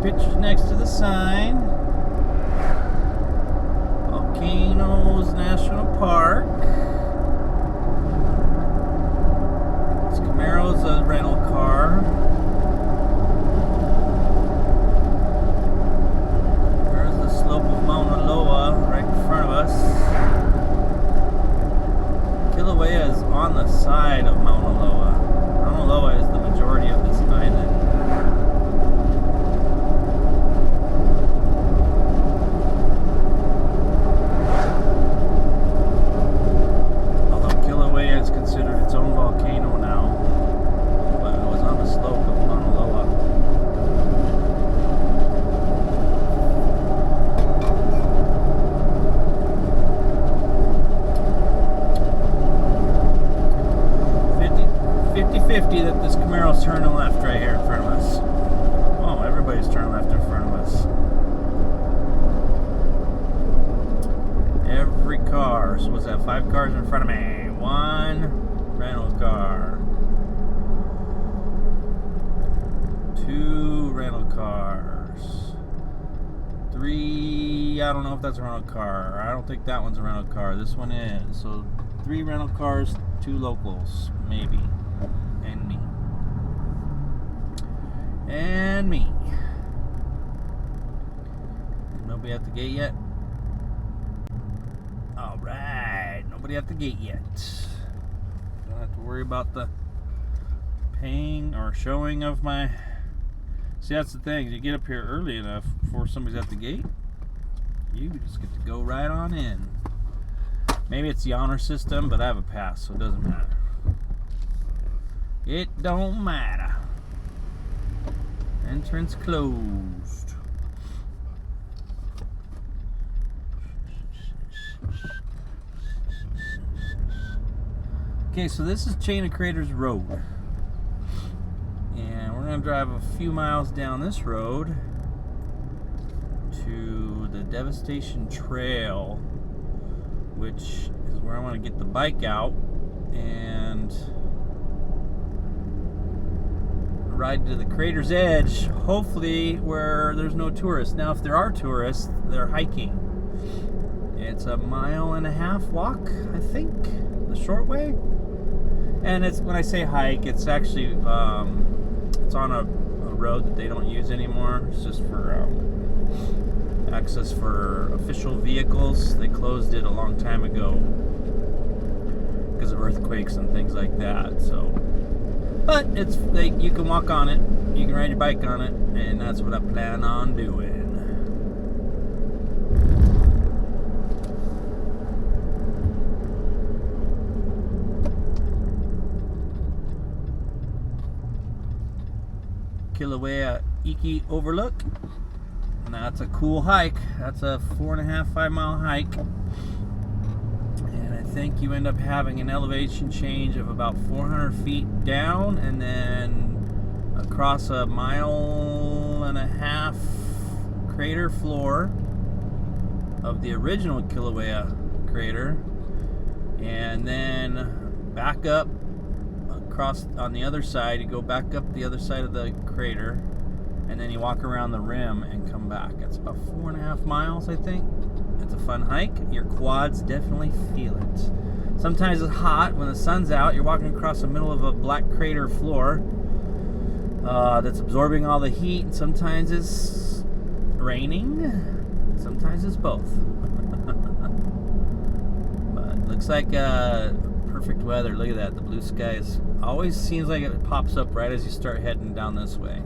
pictures next to the sign. Volcanoes National Park. This Camaro's a rental car. There's the slope of Mauna Loa right in front of us. Kilauea is on the side of Mauna Loa. Mauna Loa is the majority of this island. Although Kilauea is considered its own volcano now, but it was on the slope of Mauna Loa. That this Camaro's turning left right here in front of us. Oh, everybody's turning left in front of us. Every car. So what's that? 5 cars in front of me. 1 rental car. 2 rental cars. 3, I don't know if that's a rental car. I don't think that one's a rental car. This one is. So 3 rental cars, 2 locals, maybe. And me. And me. Nobody at the gate yet? Alright. Nobody at the gate yet. Don't have to worry about the paying or showing of my... See, that's the thing. You get up here early enough before somebody's at the gate, you just get to go right on in. Maybe it's the honor system, but I have a pass, so it doesn't matter. It don't matter. Entrance closed. Okay, so this is Chain of Craters Road. And we're going to drive a few miles down this road to the Devastation Trail, which is where I want to get the bike out and ride to the crater's edge, hopefully where there's no tourists. Now, if there are tourists, they're hiking. It's a 1.5 mile walk, I think, the short way. And it's, when I say hike, it's actually it's on a road that they don't use anymore. It's just for access for official vehicles. They closed it a long time ago because of earthquakes and things like that. So, but it's like you can walk on it, you can ride your bike on it, and that's what I plan on doing. Kilauea Iki Overlook. And that's a cool hike. That's a 4.5, 5 mile hike. And I think you end up having an elevation change of about 400 feet down, and then across a 1.5 mile crater floor of the original Kilauea crater, and then back up across on the other side. You go back up the other side of the crater, and then you walk around the rim and come back. It's about 4.5 miles, I think. It's a fun hike. Your quads definitely feel it. Sometimes it's hot when the sun's out. You're walking across the middle of a black crater floor that's absorbing all the heat. And sometimes it's raining. Sometimes it's both. But it looks like perfect weather. Look at that. The blue skies always seems like it pops up right as you start heading down this way.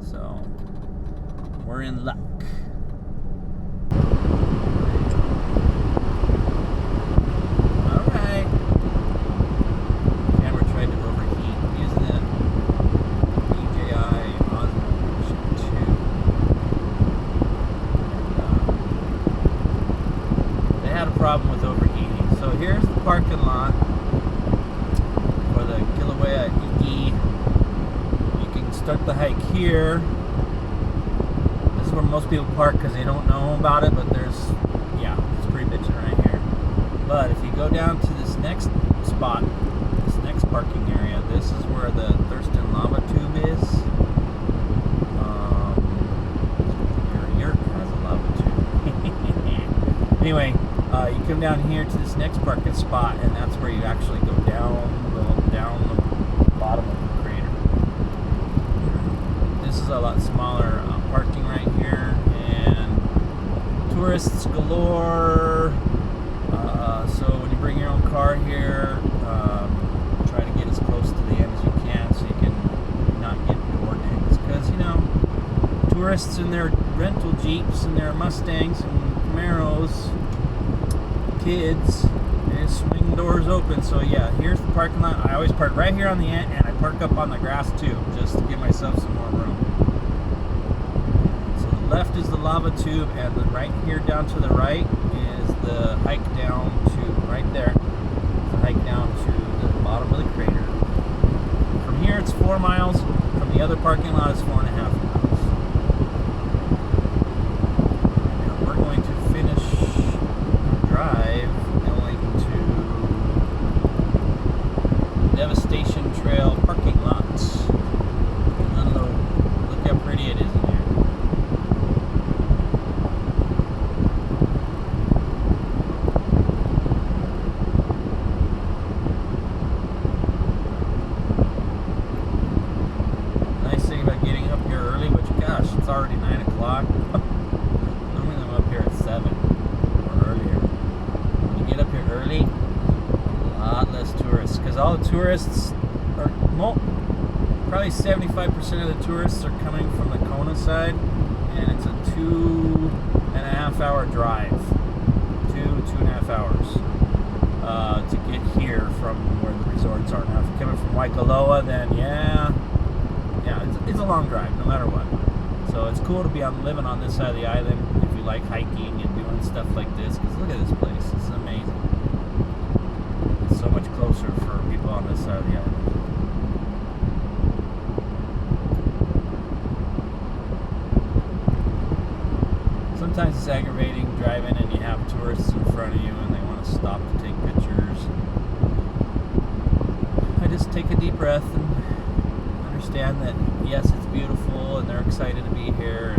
So we're in luck. Alright. Camera tried to overheat. I'm using the DJI Osmo Version 2. They had a problem with overheating. So here's the parking lot for the Kilauea Iki. You can start the hike here. This is where most people park because they don't know about it, but it's pretty bitchin' right here. But if you go down to this next spot, this next parking area, this is where the Thurston lava tube is. anyway, you come down here to this next parking spot, and that's where you actually go down the bottom of the crater. This is a lot smaller parking right here, and tourists galore. So when you bring your own car here, try to get as close to the end as you can so you can not get door dings. Because, you know, tourists in their rental Jeeps and their Mustangs and Camaros, kids, they swing doors open. So yeah, here's the parking lot. I always park right here on the end, and I park up on the grass too, just to give myself some more room. So the left is the lava tube, and then right here down to the right is the hike down to right there. The hike down to the bottom of the crater. From here it's 4 miles. From the other parking lot it's 4.5 miles. And we're going to finish our drive going to Devastation Trail parking lot. Unload. Look how pretty it is in here. It's already 9 o'clock. Normally I'm up here at 7 or earlier. When you get up here early, a lot less tourists. Because all the tourists are, probably 75% of the tourists are coming from the Kona side. And it's a 2.5 hour drive. 2.5 hours to get here from where the resorts are. Now if you're coming from Waikoloa, then yeah, it's a long drive no matter what. So it's cool to be living on this side of the island if you like hiking and doing stuff like this. Because look at this place, it's amazing. It's so much closer for people on this side of the island. Sometimes it's aggravating driving and you have tourists in front of you and they want to stop to take pictures. I just take a deep breath and understand that yes, it's beautiful and they're excited to be here.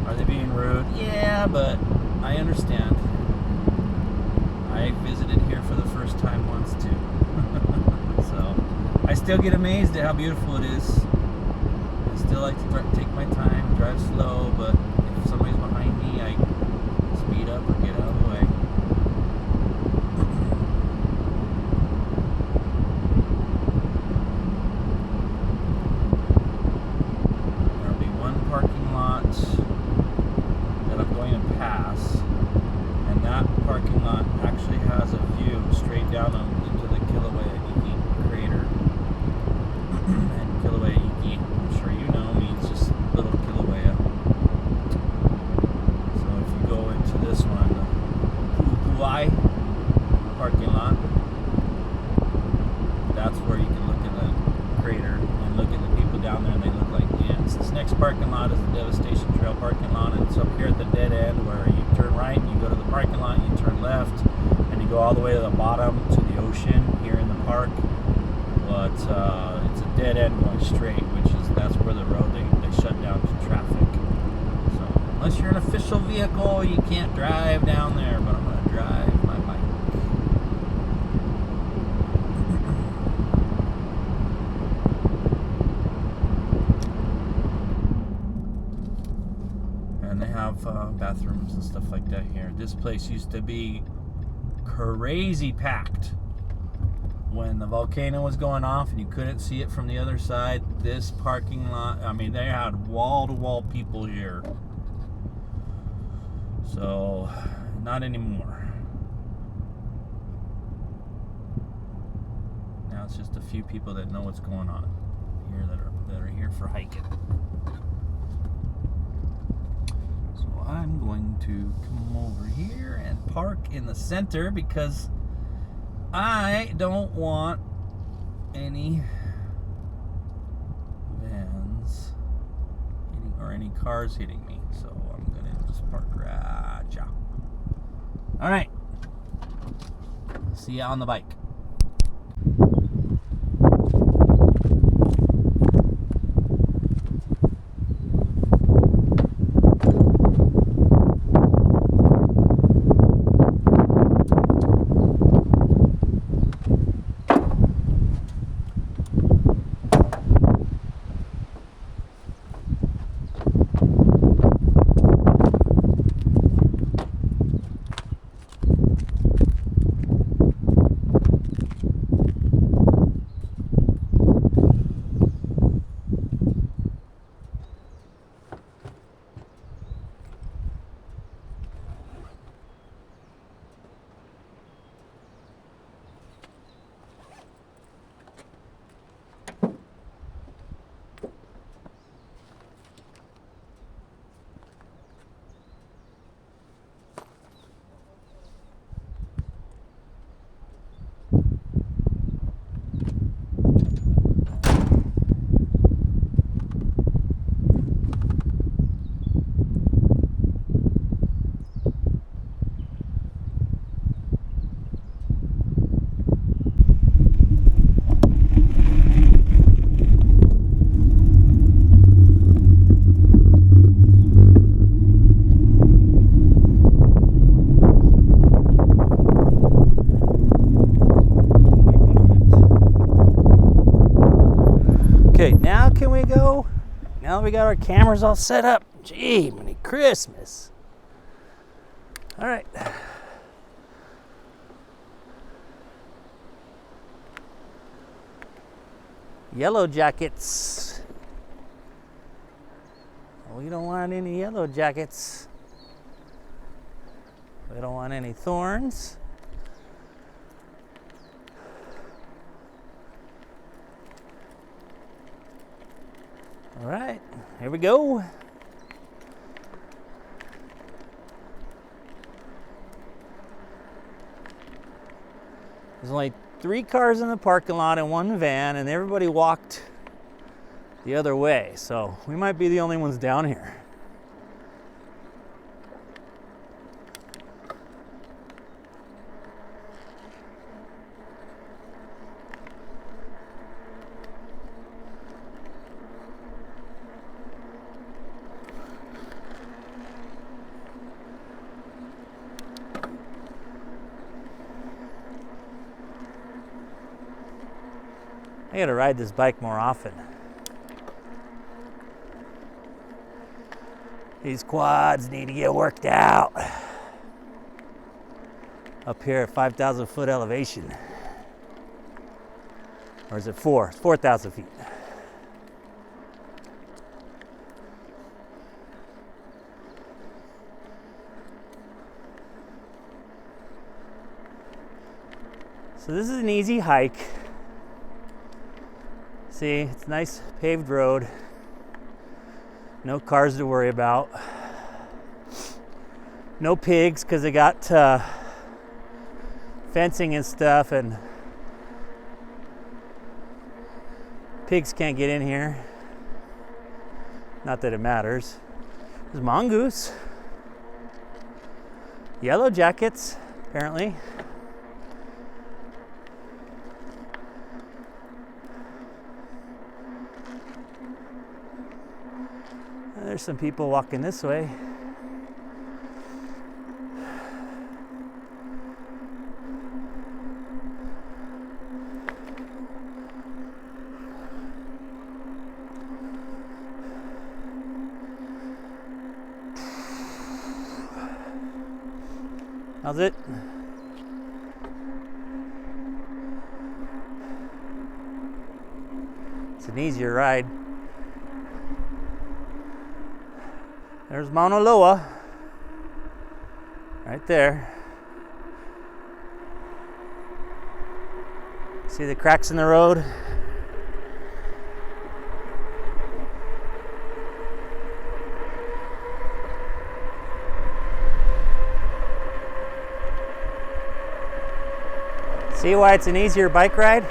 Are they being rude? Yeah, but I understand. I visited here for the first time once too. So I still get amazed at how beautiful it is. I still like to take my time, drive slow, but if somebody's behind me, I speed up or get out of the way. Parking lot. That's where you can look at the crater and look at the people down there and they look like ants. This next parking lot is the Devastation Trail parking lot, and it's up here at the dead end where you turn right and you go to the parking lot, you turn left and you go all the way to the bottom to the ocean here in the park. But it's a dead end going straight, that's where the road they shut down to traffic. So unless you're an official vehicle, you can't drive down there, but I'm going to drive my bike. And they have bathrooms and stuff like that here. This place used to be crazy packed when the volcano was going off and you couldn't see it from the other side. This parking lot, I mean, they had wall-to-wall people here. So, not anymore. Now it's just a few people that know what's going on here that are here for hiking. So I'm going to come over here and park in the center because I don't want any vans or any cars hitting me. So I'm going to just park right here. All right. See you on the bike. Okay, now can we go? Now we got our cameras all set up. Gee, Merry Christmas. All right. Yellow jackets. We don't want any yellow jackets. We don't want any thorns. All right, here we go. There's only 3 cars in the parking lot and 1 van, and everybody walked the other way, so we might be the only ones down here. I gotta ride this bike more often. These quads need to get worked out. Up here at 5,000 foot elevation. Or is it 4? It's 4,000 feet. So this is an easy hike. See, it's a nice paved road. No cars to worry about. No pigs because they got fencing and stuff, and pigs can't get in here. Not that it matters. There's mongoose. Yellow jackets, apparently. There's some people walking this way. How's it? It's an easier ride. There's Mauna Loa, right there. See the cracks in the road? See why it's an easier bike ride?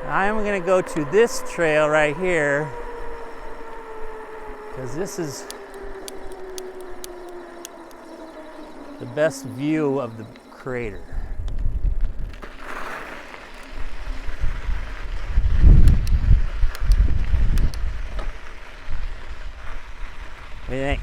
I'm going to go to this trail right here because this is the best view of the crater. What do you think?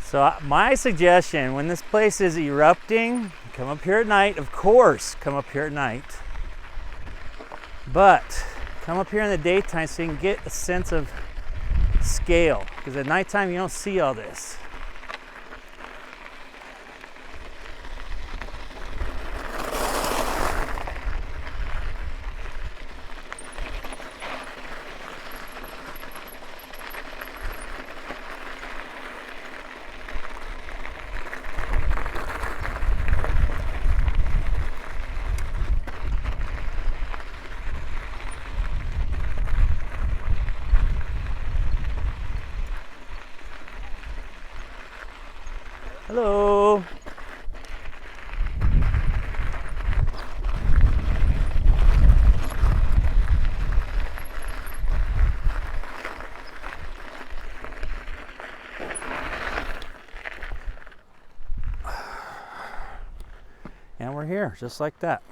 So my suggestion, when this place is erupting, come up here at night. Of course, come up here at night. But come up here in the daytime so you can get a sense of scale. Because at nighttime you don't see all this. Hello. And we're here, just like that.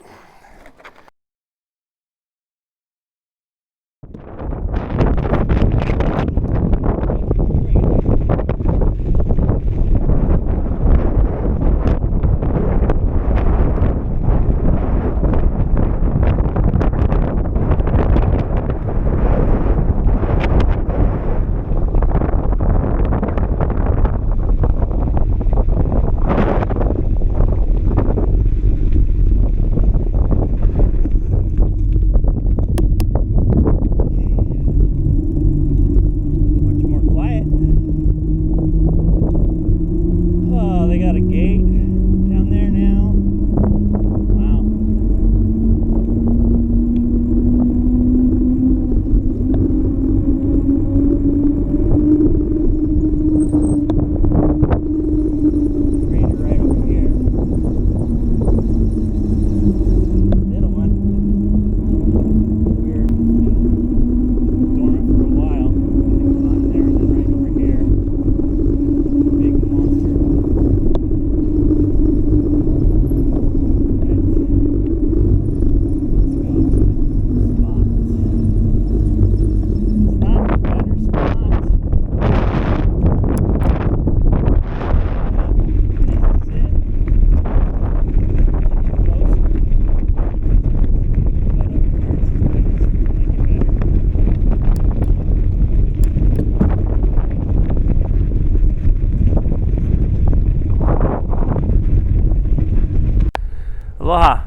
Aloha.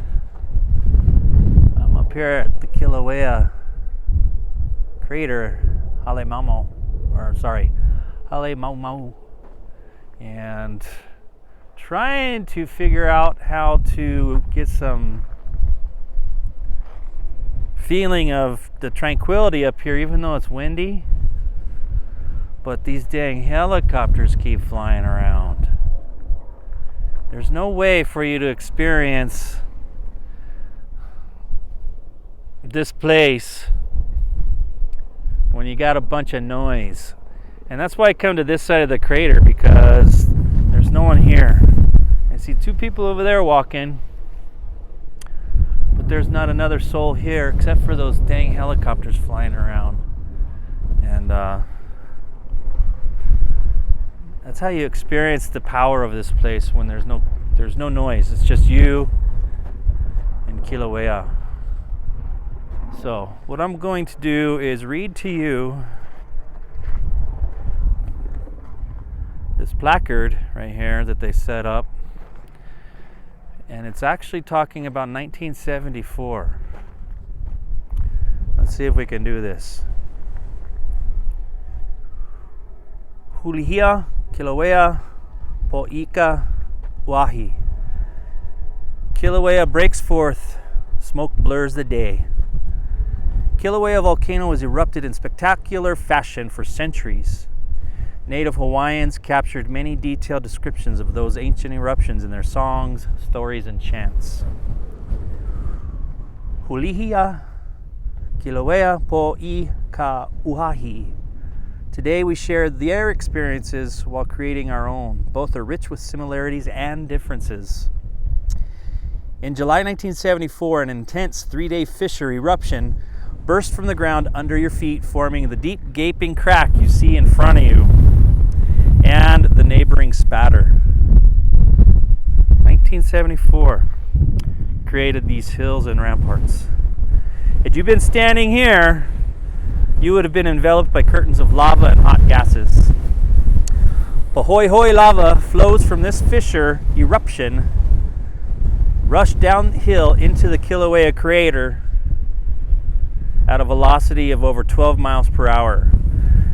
I'm up here at the Kilauea crater, Halemaumau, and trying to figure out how to get some feeling of the tranquility up here, even though it's windy. But these dang helicopters keep flying around. There's no way for you to experience this place when you got a bunch of noise. And that's why I come to this side of the crater, because there's no one here. I see two people over there walking, but there's not another soul here except for those dang helicopters flying around. And that's how you experience the power of this place, when there's no noise. It's just you and Kilauea. So what I'm going to do is read to you this placard right here that they set up, and it's actually talking about 1974. Let's see if we can do this. Hulihia Kilauea Po'ika Wahi. Kilauea breaks forth, smoke blurs the day. Kilauea volcano has erupted in spectacular fashion for centuries. Native Hawaiians captured many detailed descriptions of those ancient eruptions in their songs, stories, and chants. Hulihia Kilauea Po'ika Wahi. Today we share their experiences while creating our own. Both are rich with similarities and differences. In July 1974, an intense 3-day fissure eruption burst from the ground under your feet, forming the deep gaping crack you see in front of you and the neighboring spatter. 1974 created these hills and ramparts. Had you been standing here, you would have been enveloped by curtains of lava and hot gases. Pahoehoe lava flows from this fissure eruption, rushed downhill into the Kilauea crater at a velocity of over 12 miles per hour.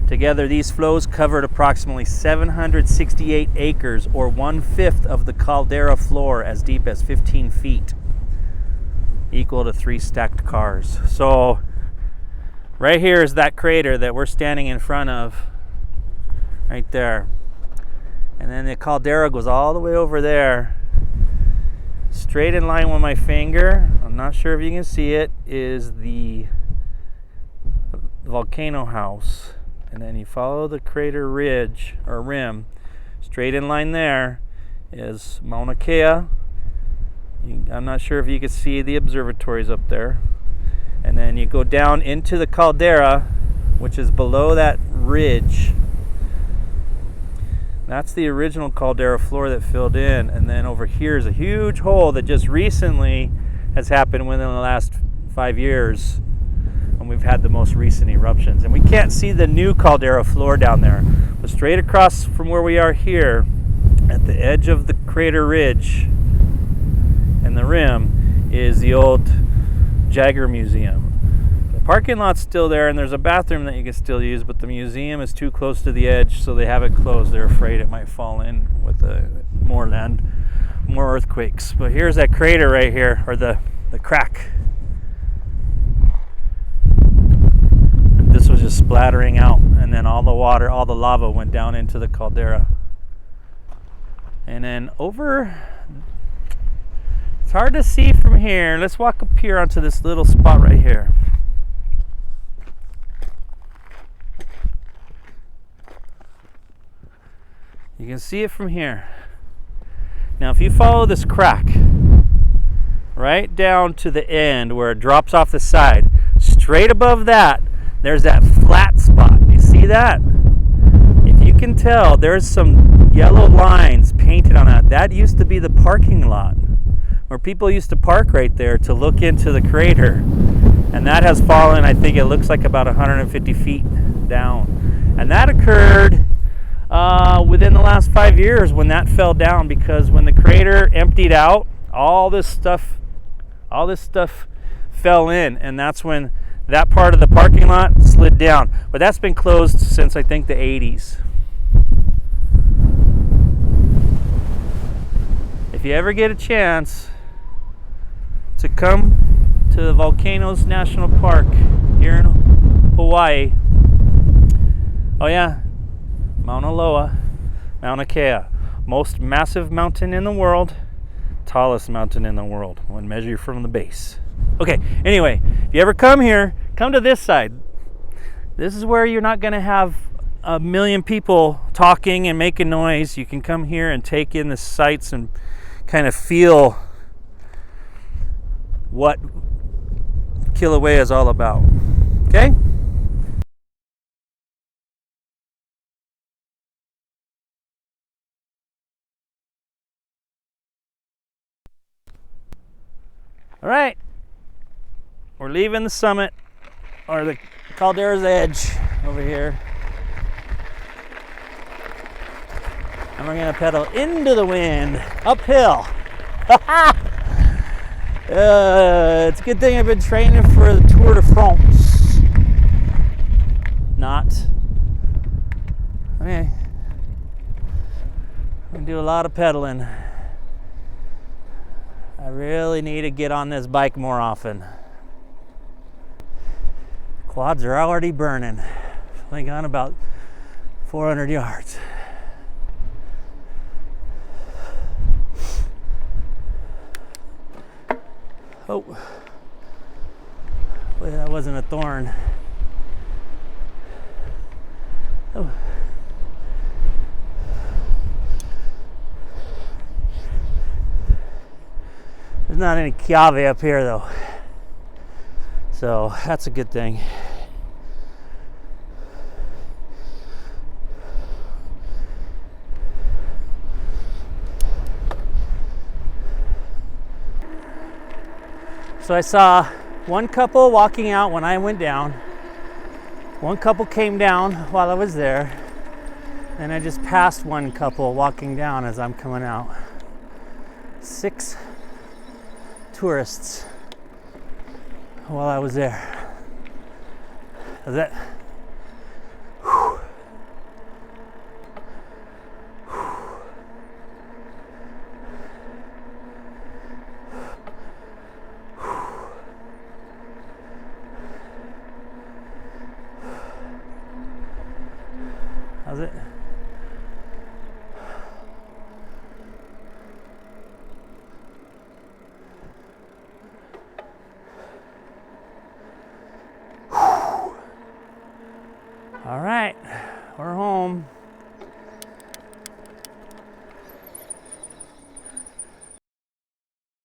Together, these flows covered approximately 768 acres, or 1/5 of the caldera floor, as deep as 15 feet, equal to 3 stacked cars. So right here is that crater that we're standing in front of, right there. And then the caldera goes all the way over there, straight in line with my finger. I'm not sure if you can see it, is the volcano house. And then you follow the crater ridge or rim, straight in line there is Mauna Kea. I'm not sure if you can see the observatories up there. And then you go down into the caldera, which is below that ridge. That's the original caldera floor that filled in. And then over here is a huge hole that just recently has happened within the last 5 years. And we've had the most recent eruptions. And we can't see the new caldera floor down there. But straight across from where we are here, at the edge of the crater ridge and the rim, is the old Jagger Museum. The parking lot's still there, and there's a bathroom that you can still use, but the museum is too close to the edge, so they have it closed. They're afraid it might fall in with more earthquakes. But here's that crater right here, or the crack. This was just splattering out, and then all the water, all the lava went down into the caldera. And then over, it's hard to see from here. Let's walk up here onto this little spot right here. You can see it from here. Now if you follow this crack right down to the end where it drops off the side, straight above that, there's that flat spot. You see that? If you can tell, there's some yellow lines painted on that. That used to be the parking lot where people used to park right there to look into the crater. And that has fallen, I think it looks like about 150 feet down. And that occurred within the last 5 years when that fell down, because when the crater emptied out, all this stuff fell in, and that's when that part of the parking lot slid down. But that's been closed since I think the 80s. If you ever get a chance to come to the Volcanoes National Park here in Hawaii, oh yeah, Mauna Loa, Mauna Kea, most massive mountain in the world, tallest mountain in the world when measured from the base. Okay, anyway, if you ever come here, come to this side. This is where you're not going to have a million people talking and making noise. You can come here and take in the sights and kind of feel what Kilauea is all about. Okay? All right. We're leaving the summit, or the Caldera's edge over here. And we're going to pedal into the wind, uphill. It's a good thing I've been training for the Tour de France. Not. Okay. I'm going to do a lot of pedaling. I really need to get on this bike more often. Quads are already burning. Only gone about 400 yards. Oh, boy, that wasn't a thorn. Oh. There's not any kiawe up here though, so that's a good thing. So I saw one couple walking out when I went down. One couple came down while I was there, and I just passed one couple walking down as I'm coming out. 6 tourists while I was there. Is that? Whew. How's it? All right, we're home.